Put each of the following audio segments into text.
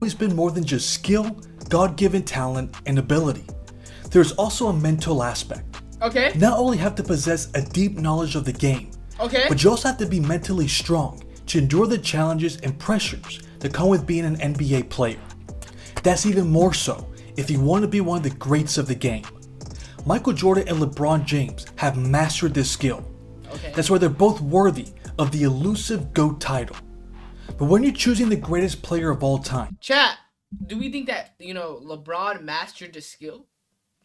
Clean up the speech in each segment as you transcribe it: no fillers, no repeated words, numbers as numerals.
always been more than just skill, God-given talent, and ability. There's also a mental aspect. Okay. You not only have to possess a deep knowledge of the game, Okay. but you also have to be mentally strong to endure the challenges and pressures that come with being an NBA player. That's even more so if you want to be one of the greats of the game. Michael Jordan and LeBron James have mastered this skill. Okay. That's why they're both worthy of the elusive GOAT title. But when you're choosing the greatest player of all time, Chat, do we think that, LeBron mastered the skill?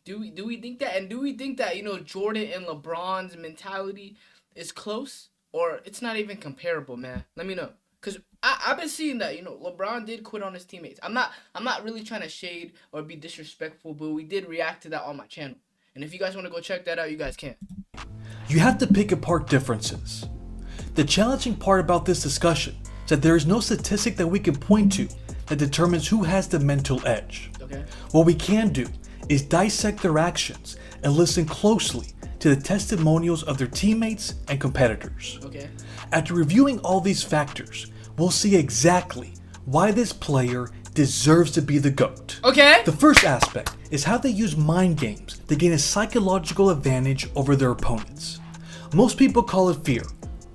Do we think that? And do we think that, Jordan and LeBron's mentality is close? Or it's not even comparable, man? Let me know. Because I've been seeing that, LeBron did quit on his teammates. I'm not really trying to shade or be disrespectful, but we did react to that on my channel. And if you guys want to go check that out, you guys can. you have to pick apart differences. The challenging part about this discussion is that there is no statistic that we can point to that determines who has the mental edge. Okay. What we can do is dissect their actions and listen closely to the testimonials of their teammates and competitors. Okay. After reviewing all these factors, we'll see exactly why this player deserves to be the GOAT. Okay. The first aspect is how they use mind games to gain a psychological advantage over their opponents. Most people call it fear,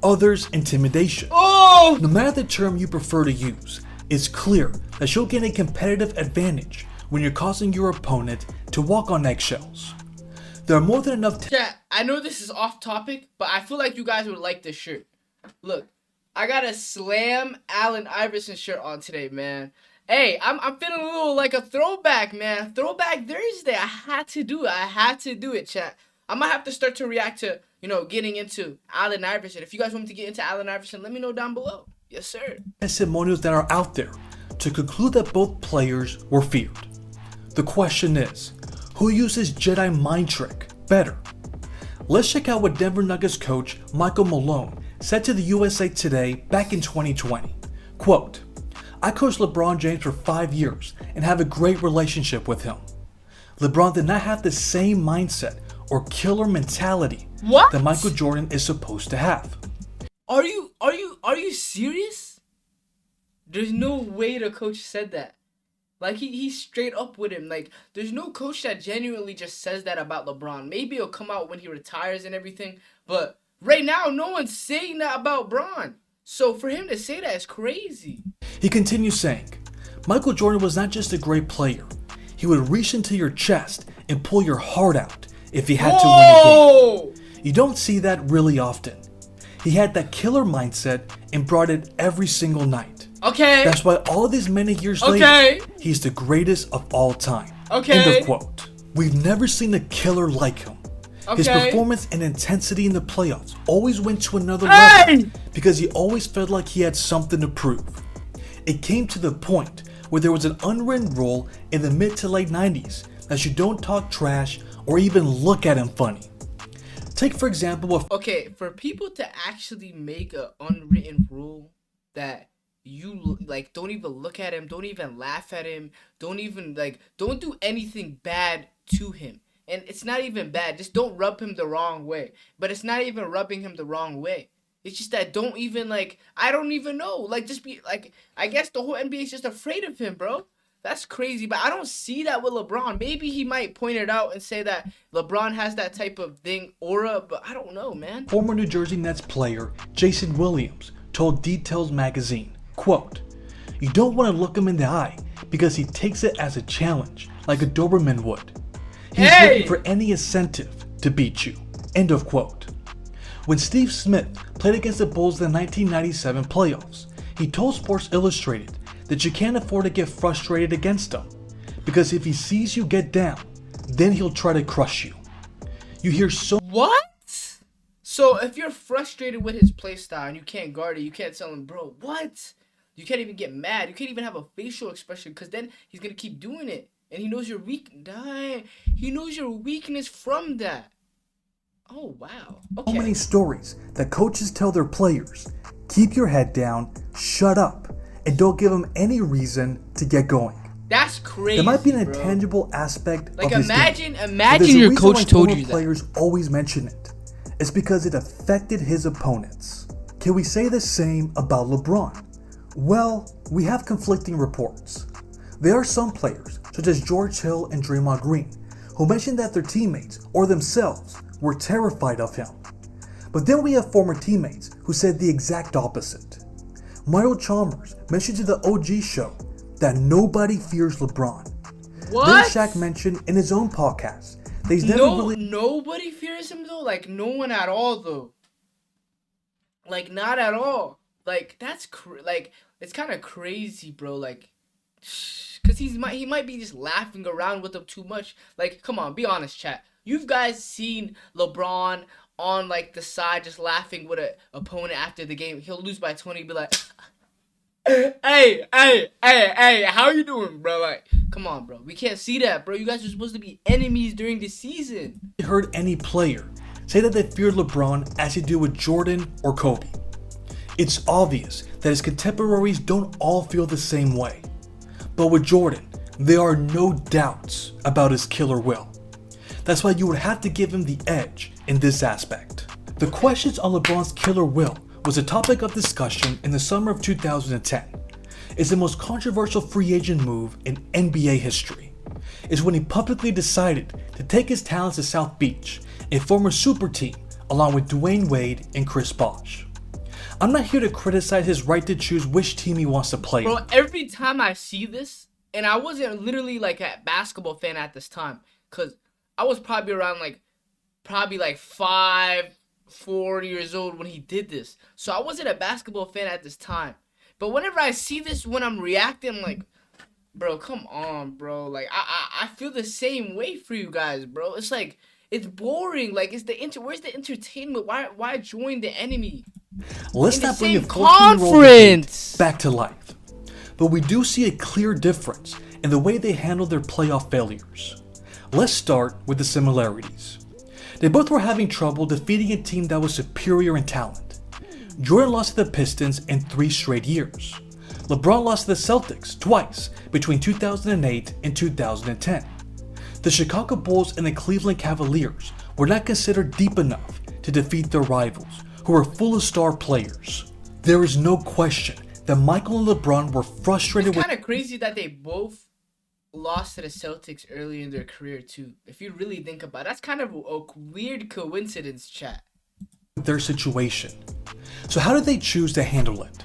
others intimidation. Oh! No matter the term you prefer to use, it's clear that you'll gain a competitive advantage when you're causing your opponent to walk on eggshells. There are more than enough Chat, I know this is off topic, but I feel like you guys would like this shirt. Look, I got a Slam Allen Iverson shirt on today, man. Hey, I'm feeling a little like a throwback, man. Throwback Thursday. I had to do it, chat. I might have to start to react to, getting into Allen Iverson. If you guys want me to get into Allen Iverson, let me know down below. Yes, sir. testimonials that are out there to conclude that both players were feared. The question is, who uses Jedi mind trick better? Let's check out what Denver Nuggets coach Michael Malone said to the USA Today back in 2020. Quote, "I coached LeBron James for 5 years and have a great relationship with him. LeBron did not have the same mindset or killer mentality What? that Michael Jordan is supposed to have." Are you serious? There's no way the coach said that. Like, he's straight up with him. Like, there's no coach that genuinely just says that about LeBron. Maybe it'll come out when he retires and everything. But right now, no one's saying that about Bron. So for him to say that is crazy. He continues saying, "Michael Jordan was not just a great player. He would reach into your chest and pull your heart out if he had to win a game. You don't see that really often. He had that killer mindset and brought it every single night. Okay. That's why all of these many years Okay. later, he's the greatest of all time." Okay. End of quote. We've never seen a killer like him. His Okay. performance and intensity in the playoffs always went to another Hey! level because he always felt like he had something to prove. It came to the point where there was an unwritten rule in the mid to late 90s that you don't talk trash or even look at him funny. Take for example a Okay, for people to actually make an unwritten rule that you like don't even look at him, don't even laugh at him, don't do anything bad to him. And it's not even bad, just don't rub him the wrong way. But it's not even rubbing him the wrong way. It's just that don't even I don't even know. Just be I guess the whole NBA is just afraid of him, bro. That's crazy, but I don't see that with LeBron. Maybe he might point it out and say that LeBron has that type of thing, aura, but I don't know, man. former New Jersey Nets player, Jason Williams, told Details magazine, quote, "You don't want to look him in the eye because he takes it as a challenge, like a Doberman would. He's looking for any incentive to beat you." End of quote. When Steve Smith played against the Bulls in the 1997 playoffs, he told Sports Illustrated that you can't afford to get frustrated against him, because if he sees you get down, then he'll try to crush you. You hear so What? So if you're frustrated with his play style and you can't guard it, you can't tell him, bro, what? You can't even get mad. You can't even have a facial expression, because then he's going to keep doing it. And he knows your He knows your weakness from that. Oh, wow. Okay. many stories that coaches tell their players, keep your head down, shut up, and don't give them any reason to get going. That's crazy. There might be an bro. intangible aspect of his game. But Imagine there's a your reason coach why told former you that. players always mention it. It's because it affected his opponents. Can we say the same about LeBron? Well, we have conflicting reports. There are some players, such as George Hill and Draymond Green, who mentioned that their teammates or themselves were terrified of him. But then we have former teammates who said the exact opposite. Mario Chalmers mentioned to the OG show that nobody fears LeBron. What? Then Shaq mentioned in his own podcast that he's never really... Nobody fears him though? Like, no one at all though. Like, not at all. Like, that's like, it's kind of crazy, bro. Like, cause he might be just laughing around with them too much. Like, come on, be honest, chat. You've guys seen LeBron on like the side just laughing with an opponent after the game. He'll lose by 20, be like, hey, how you doing, bro? Like, come on, bro. We can't see that, bro. You guys are supposed to be enemies during the season. I heard any player say that they feared LeBron as he did with Jordan or Kobe. It's obvious that his contemporaries don't all feel the same way. But with Jordan, there are no doubts about his killer will. That's why you would have to give him the edge in this aspect. The questions on LeBron's killer will was a topic of discussion in the summer of 2010. It's the most controversial free agent move in NBA history. It's when he publicly decided to take his talents to South Beach and form a super team along with Dwayne Wade and Chris Bosh. I'm not here to criticize his right to choose which team he wants to play. Bro, every time I see this, and I wasn't literally like a basketball fan at this time, cause I was probably around like 4 years old when he did this. So I wasn't a basketball fan at this time. But whenever I see this, when I'm reacting, I'm like, bro, come on, bro. Like, I feel the same way for you guys, bro. It's like, it's boring. Like, where's the entertainment? Why join the enemy? Let's not bring a conference back to life. But we do see a clear difference in the way they handle their playoff failures. Let's start with the similarities. They both were having trouble defeating a team that was superior in talent. Jordan lost to the Pistons in 3 straight years. LeBron lost to the Celtics twice between 2008 and 2010. The Chicago Bulls and the Cleveland Cavaliers were not considered deep enough to defeat their rivals, who were full of star players. There is no question that Michael and LeBron were frustrated with... It's kind of crazy that they both lost to the Celtics early in their career too. If you really think about it, that's kind of a weird coincidence, chat. Their situation. So how did they choose to handle it?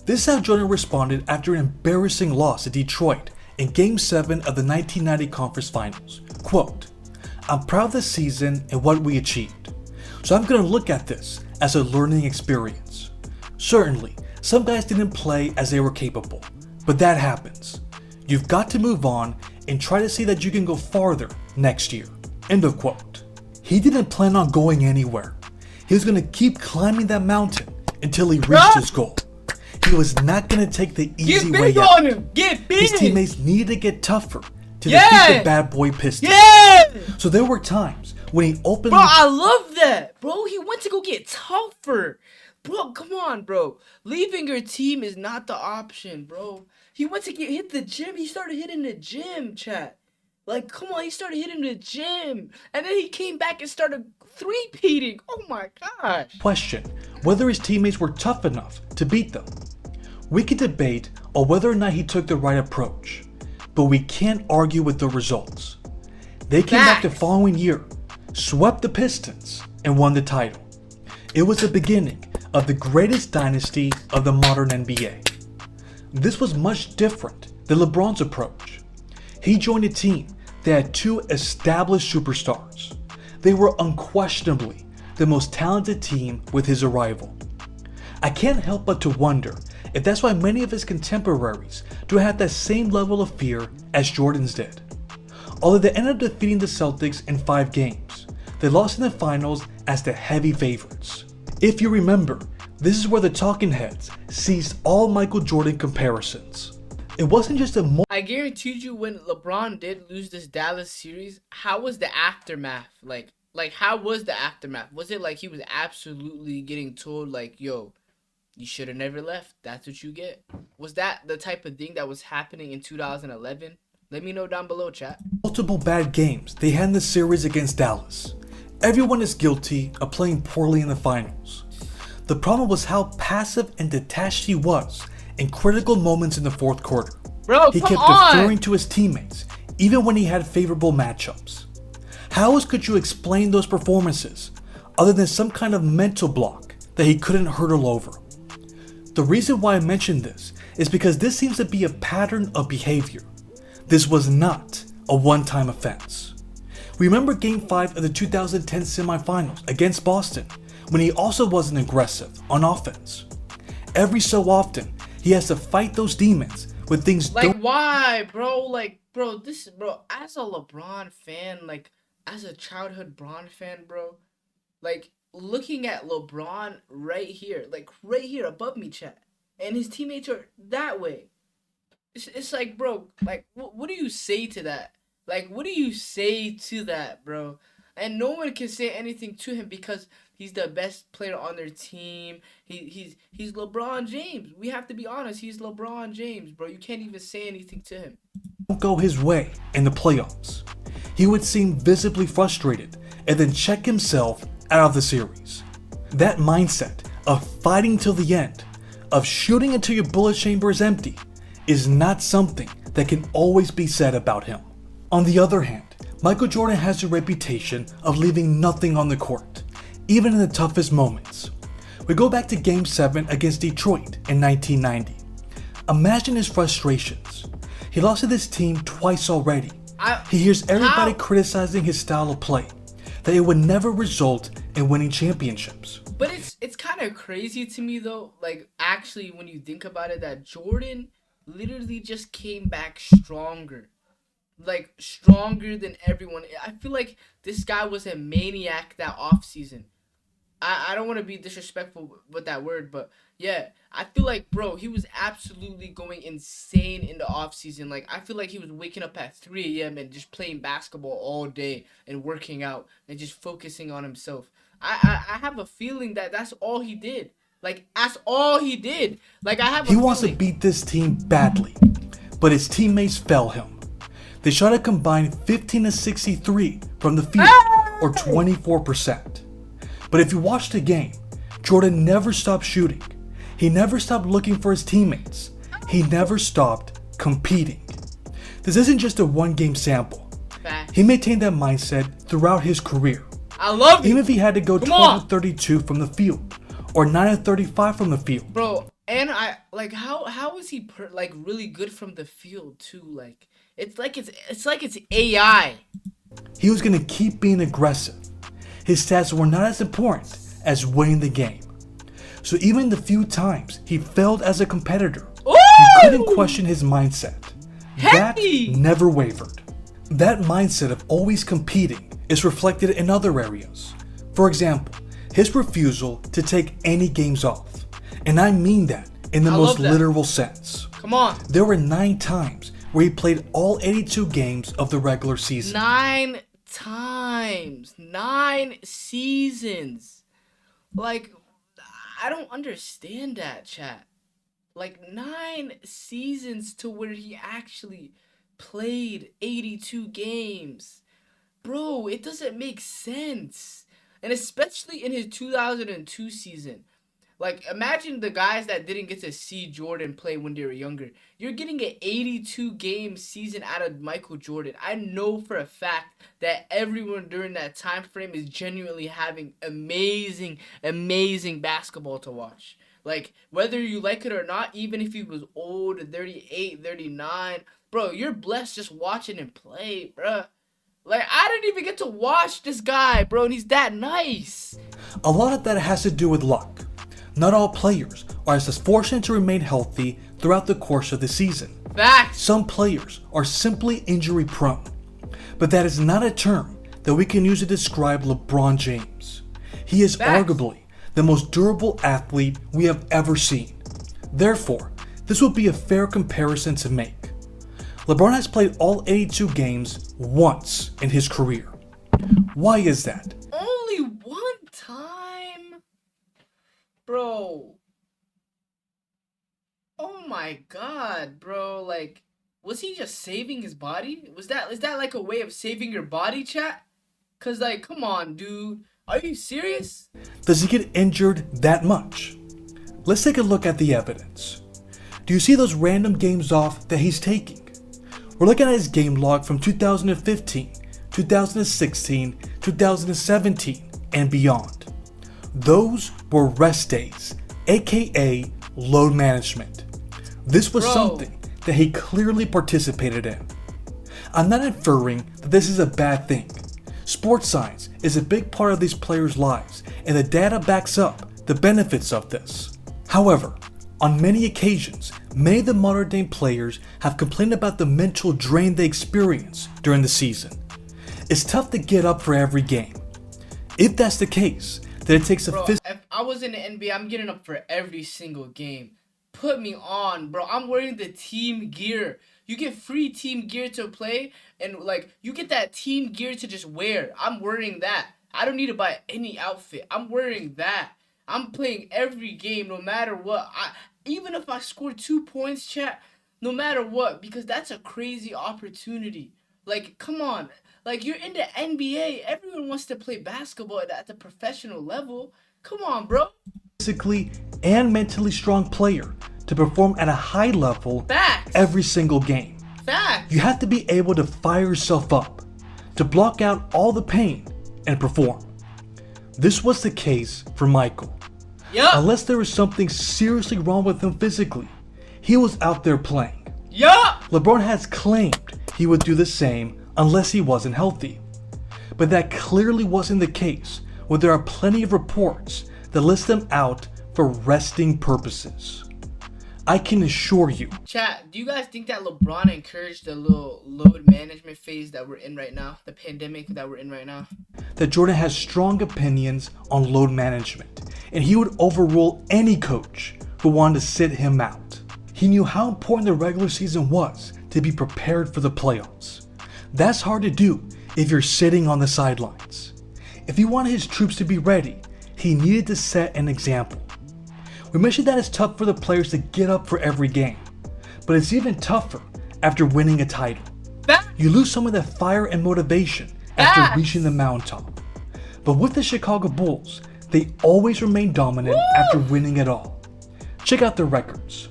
This is how Jordan responded after an embarrassing loss to Detroit in Game 7 of the 1990 Conference Finals. Quote, "I'm proud of the season and what we achieved. So I'm going to look at this as a learning experience. Certainly, some guys didn't play as they were capable, but that happens. You've got to move on and try to see that you can go farther next year." End of quote. He didn't plan on going anywhere. He was going to keep climbing that mountain until he reached his goal. He was not going to take the easy way out. Get big. His teammates needed to get tougher to defeat the bad boy Pistons. So there were times when he openly... Bro, I love that. Bro, he went to go get tougher. Bro, come on, bro. Leaving your team is not the option, bro. He went to hit the gym. He started hitting the gym, chat. Like, come on, he started hitting the gym. And then he came back and started three-peating. Oh my gosh. Question whether his teammates were tough enough to beat them. We could debate on whether or not he took the right approach, but we can't argue with the results. They came back the following year, swept the Pistons, and won the title. It was the beginning of the greatest dynasty of the modern NBA. This was much different than LeBron's approach. He joined a team that had 2 established superstars. They were unquestionably the most talented team with his arrival. I can't help but to wonder if that's why many of his contemporaries don't have that same level of fear as Jordan's did. Although they ended up defeating the Celtics in 5 games, they lost in the finals as the heavy favorites. If you remember, this is where the talking heads ceased all Michael Jordan comparisons. It wasn't just a I guaranteed you when LeBron did lose this Dallas series, how was the aftermath? Like how was the aftermath? Was it like he was absolutely getting told like, yo, you should have never left. That's what you get. Was that the type of thing that was happening in 2011? Let me know down below, chat. Multiple bad games they had in the series against Dallas. Everyone is guilty of playing poorly in the finals. The problem was how passive and detached he was in critical moments in the fourth quarter. Bro, He come kept on. deferring to his teammates, even when he had favorable matchups. How else could you explain those performances, other than some kind of mental block that he couldn't hurdle over? The reason why I mention this is because this seems to be a pattern of behavior. This was not a one-time offense. Remember Game 5 of the 2010 semifinals against Boston, when he also wasn't aggressive on offense. Every so often, he has to fight those demons with things Like, why, bro? Like, bro, as a LeBron fan, like, as a childhood Bron fan, bro, like, looking at LeBron right here, like, right here above me, chat, and his teammates are that way. It's like, bro, like, what do you say to that? Like, what do you say to that, bro? And no one can say anything to him because he's the best player on their team. He's LeBron James. We have to be honest. He's LeBron James, bro. You can't even say anything to him. don't go his way in the playoffs. He would seem visibly frustrated and then check himself out of the series. That mindset of fighting till the end, of shooting until your bullet chamber is empty, is not something that can always be said about him. On the other hand, Michael Jordan has a reputation of leaving nothing on the court, even in the toughest moments. We go back to Game 7 against Detroit in 1990. Imagine his frustrations. He lost to this team twice already. He hears everybody criticizing his style of play, that it would never result in winning championships. But it's kind of crazy to me though, like actually when you think about it, that Jordan literally just came back stronger. Like stronger than everyone. I feel like this guy was a maniac that offseason. I don't want to be disrespectful with that word, but yeah, I feel like, bro, he was absolutely going insane in the offseason. Like, I feel like he was waking up at 3 a.m. and just playing basketball all day and working out and just focusing on himself. I have a feeling that that's all he did. Like, that's all he did. Like, I have a He wants to feeling. beat this team badly, but his teammates fail him. They shot a combined 15 to 63 from the field, or 24%. But if you watch the game, Jordan never stopped shooting. He never stopped looking for his teammates. He never stopped competing. This isn't just a one-game sample. Fact. He maintained that mindset throughout his career. I love it. Even if he had to go Come 12 on. of 32 from the field, or 9 of 35 from the field. Bro, and I like how is he like really good from the field too? Like it's like it's AI. He was going to keep being aggressive. His stats were not as important as winning the game. So even the few times he failed as a competitor, Ooh! you couldn't question his mindset. Heavy! That never wavered. That mindset of always competing is reflected in other areas. For example, his refusal to take any games off. And I mean that in the most literal sense. Come on. There were 9 times where he played all 82 games of the regular season. 9 times. 9 seasons. Like, I don't understand that, chat. Like, 9 seasons to where he actually played 82 games. Bro, it doesn't make sense. And especially in his 2002 season. Like, imagine the guys that didn't get to see Jordan play when they were younger. You're getting an 82-game season out of Michael Jordan. I know for a fact that everyone during that time frame is genuinely having amazing, amazing basketball to watch. Like, whether you like it or not, even if he was old, 38, 39, bro, you're blessed just watching him play, bro. Like, I didn't even get to watch this guy, bro, and he's that nice. A lot of that has to do with luck. Not all players are as fortunate to remain healthy throughout the course of the season. Facts. Some players are simply injury prone. But that is not a term that we can use to describe LeBron James. He is Facts. arguably the most durable athlete we have ever seen. Therefore, this would be a fair comparison to make. LeBron has played all 82 games once in his career. Why is that? Only one time? Bro. Oh my god, bro. Like, was he just saving his body? Is that like a way of saving your body, chat? Cause like, come on, dude. Are you serious? Does he get injured that much? Let's take a look at the evidence. Do you see those random games off that he's taking? We're looking at his game log from 2015, 2016, 2017, and beyond. Those were rest days, aka load management. This was something that he clearly participated in. I'm not inferring that this is a bad thing. Sports science is a big part of these players' lives, and the data backs up the benefits of this. However, on many occasions, many of the modern day players have complained about the mental drain they experience during the season. It's tough to get up for every game. If that's the case, then it takes a If I was in the NBA, I'm getting up for every single game. Put me on, bro. I'm wearing the team gear. You get free team gear to play, and like you get that team gear to just wear. I'm wearing that. I don't need to buy any outfit. I'm wearing that. I'm playing every game no matter what. Even if I score 2 points, chat, no matter what, because that's a crazy opportunity. Like, come on. Like, you're in the NBA. Everyone wants to play basketball at the professional level. Come on, bro. Physically and mentally strong player to perform at a high level every single game. You have to be able to fire yourself up, to block out all the pain and perform. This was the case for Michael. Unless there was something seriously wrong with him physically, he was out there playing. LeBron has claimed he would do the same unless he wasn't healthy. But that clearly wasn't the case when there are plenty of reports that list them out for resting purposes. I can assure you. Chat, do you guys think that LeBron encouraged the little load management phase that we're in right now? The pandemic that we're in right now? That Jordan has strong opinions on load management, and he would overrule any coach who wanted to sit him out. He knew how important the regular season was to be prepared for the playoffs. That's hard to do if you're sitting on the sidelines. If he wanted his troops to be ready, he needed to set an example. We mentioned that it's tough for the players to get up for every game, but it's even tougher after winning a title. You lose some of that fire and motivation after reaching the mountaintop. But with the Chicago Bulls, they always remain dominant after winning it all. Check out their records.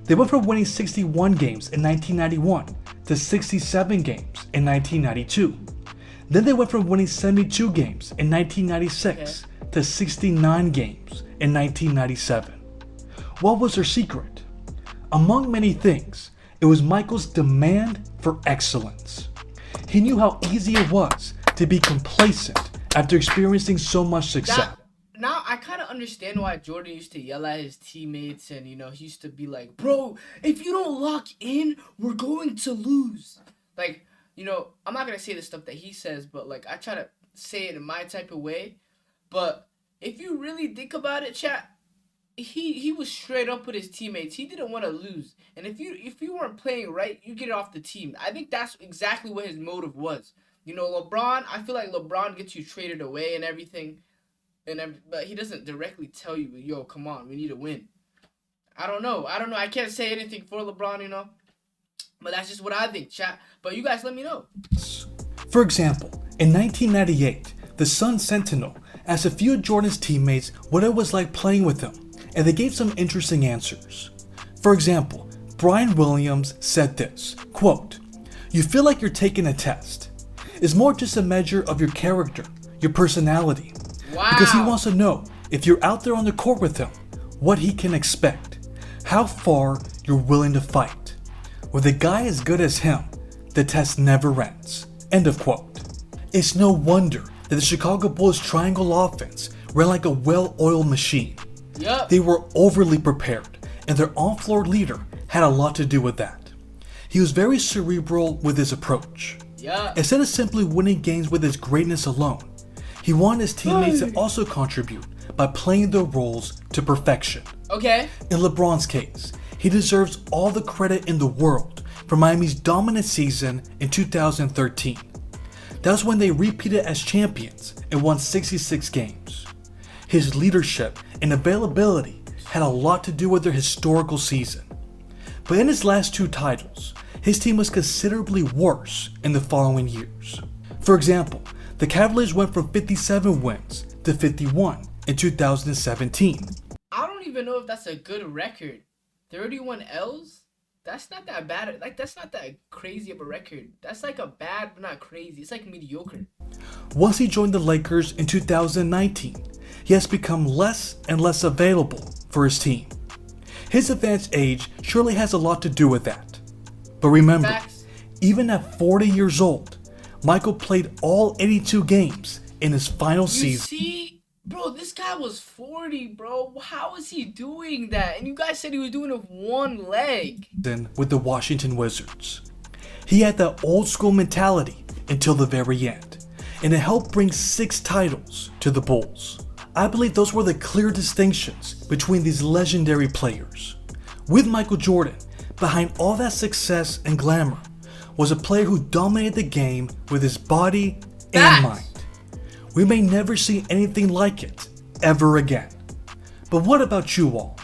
They went from winning 61 games in 1991 to 67 games in 1992. Then they went from winning 72 games in 1996 to 69 games in 1997. What was their secret? Among many things, it was Michael's demand for excellence. He knew how easy it was to be complacent after experiencing so much success. Now I kind of understand why Jordan used to yell at his teammates, and he used to be like, bro, if you don't lock in, we're going to lose. Like, I'm not going to say the stuff that he says, but like I try to say it in my type of way. But if you really think about it, chat, he was straight up with his teammates. He didn't want to lose. And if you weren't playing right, you get off the team. I think that's exactly what his motive was. LeBron, I feel like LeBron gets you traded away and everything. But he doesn't directly tell you, yo, come on, we need to win. I don't know. I can't say anything for LeBron, But that's just what I think, chat. But you guys let me know. For example, in 1998, the Sun Sentinel asked a few of Jordan's teammates what it was like playing with him, and they gave some interesting answers. For example, Brian Williams said this, quote, "You feel like you're taking a test. It's more just a measure of your character, your personality. Wow. Because he wants to know if you're out there on the court with him, what he can expect, how far you're willing to fight. With a guy as good as him, the test never ends." End of quote. It's no wonder that the Chicago Bulls triangle offense ran like a well-oiled machine. They were overly prepared, and their on-floor leader had a lot to do with that. He was very cerebral with his approach. Instead of simply winning games with his greatness alone, he wanted his teammates to also contribute by playing their roles to perfection. In LeBron's case, he deserves all the credit in the world for Miami's dominant season in 2013. That was when they repeated as champions and won 66 games. His leadership and availability had a lot to do with their historical season. But in his last 2 titles, his team was considerably worse in the following years. For example, the Cavaliers went from 57 wins to 51 in 2017. I don't even know if that's a good record. 31 L's? That's not that bad. Like, that's not that crazy of a record. That's like a bad, but not crazy. It's like mediocre. Once he joined the Lakers in 2019, he has become less and less available for his team. His advanced age surely has a lot to do with that. But remember, Facts. even at 40 years old, Michael played all 82 games in his final You season see, bro, this guy was 40, bro. How is he doing that? And you guys said he was doing it with one leg. with the Washington Wizards. He had the old school mentality until the very end, and it helped bring 6 titles to the Bulls. I believe those were the clear distinctions between these legendary players. With Michael Jordan, behind all that success and glamour, was a player who dominated the game with his body and Facts. mind. We may never see anything like it ever again. But what about you all?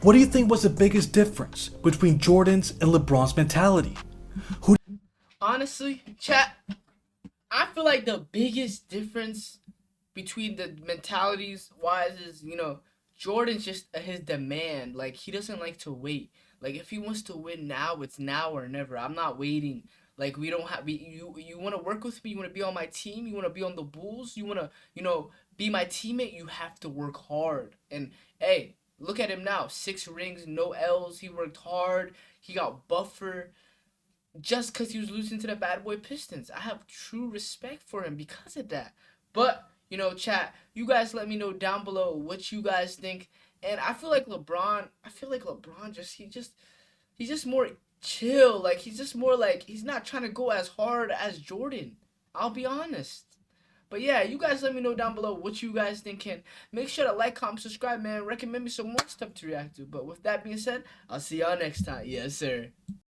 What do you think was the biggest difference between Jordan's and LeBron's mentality? Honestly, chat, I feel like the biggest difference between the mentalities wise is, Jordan's just his demand. Like, he doesn't like to wait. Like, if he wants to win now, it's now or never. I'm not waiting. Like, we don't have you want to work with me, you want to be on my team, you want to be on the Bulls, you want to, be my teammate, you have to work hard. And hey, look at him now. 6 rings, no L's. He worked hard. He got buffer just because he was losing to the bad boy Pistons. I have true respect for him because of that. But, chat, you guys let me know down below what you guys think. And I feel like LeBron he's just more chill. Like, he's just more like, he's not trying to go as hard as Jordan. I'll be honest. But yeah, you guys let me know down below what you guys think. And make sure to like, comment, subscribe, man. Recommend me some more stuff to react to. But with that being said, I'll see y'all next time. Yes, sir.